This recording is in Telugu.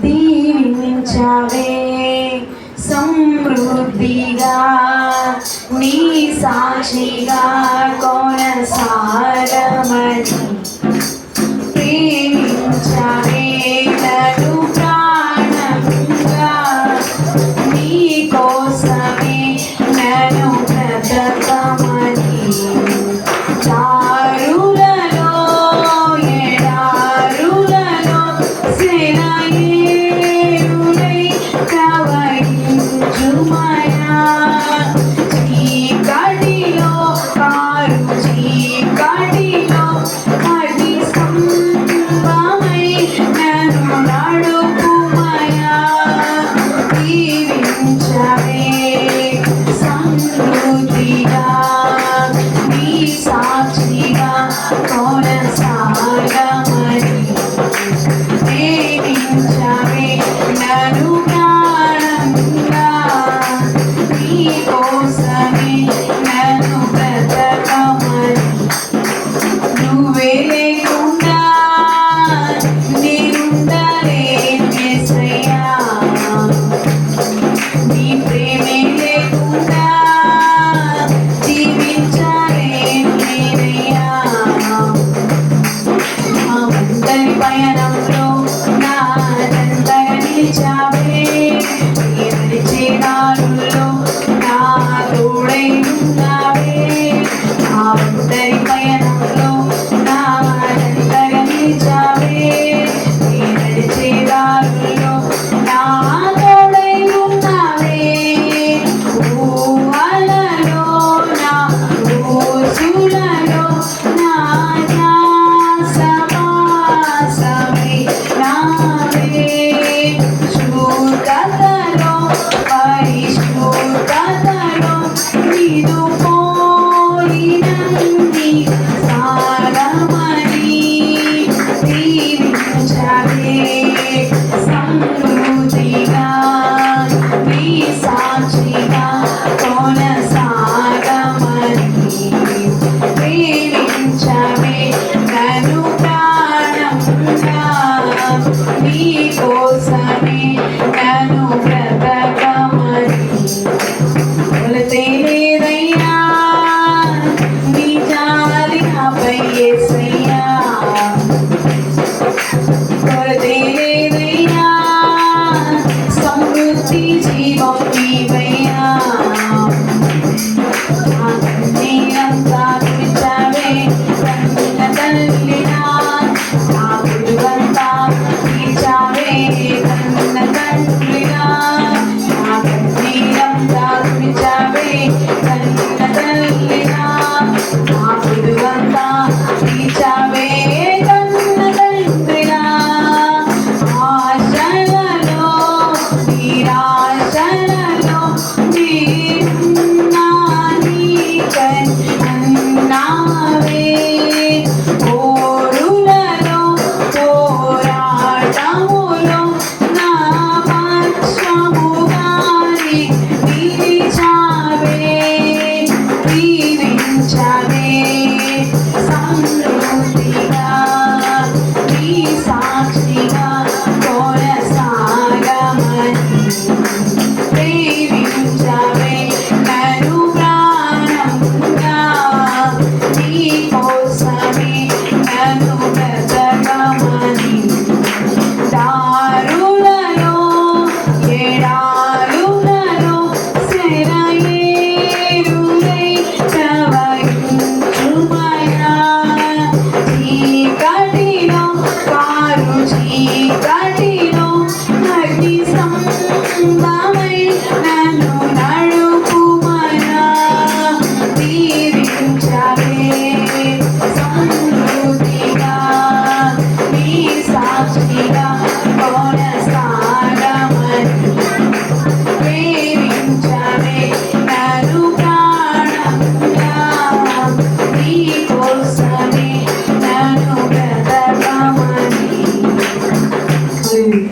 దీవించవే సమృద్ధిగా నీ సాక్షిగా కొనసాగమని ప్రేమించవే నన్ను ప్రాణంగా నీ కోసమే నన్ను బ్రతకమని దారులలో ఎడారులలో సెలయేరులై ప్రవహించుమయా చీకటిలో కారు చీకటిలో అగ్ని స్తంభమై నన్ను నడుపుమయా దీవించవే సమృద్ధిగా నీ సాక్షిగా కొనసాగమని ప్రేమించవే నన్ను ప్రాణంగా నీ కోసమే నన్ను బ్రతకమని నువ్వే లేకుండా నేనుండలేను యేసయ్యా నీ ప్రేమే లేకుండా జీవించలేను నేనయ్యా మా ఒంటరి పయనంలో నా జంటగా నిలిచావే నీ నడిచే దారుల్లో నా తోడై ఉన్నావే మా ఒంటరి పయనంలో నా జంటగా నిలిచావే నీ నడిచే దారుల్లో నా తోడై ఉన్నావే ఊహలలో నా ఊసులలో నా ధ్యాసమాసమై నావే శుద్ధతలో పరిశుద్ధతలో నీదు పోయినంది సారమని దీవించవే సమృద్ధిగా నీ సాక్షిగా కొనసాగమని ప్రేమించవే నన్ను ప్రాణంగా నీ కోసమే నన్ను బ్రతకమని కొలతే లేదయ్యా నీ జాలి నాపై యేసయ్యా కొలతే లేదయ్యా సమృద్ధి జీవం నీవయ్యా నా కన్నీరంతా తుడిచావే కన్న తల్లినా నా గురువంతా తీర్చావే కన్న తండ్రినా నా కన్నీరంతా తుడిచావే కన్న తల్లినా నా గురువంతా తీర్చావే కన్న తండ్రినా ఆశలలో నిరాశలలో నీరున్నా నీకై అన్నావే పోరులలో పోరాటములో నా పక్షముగాని నిలిచావే దీవించవే సమృద్ధిగా నీ సాక్షిగా కొనసాగమని ప్రేమించవే నన్ను ప్రాణంగా నీ కోసమే నన్ను బ్రతకమని దారు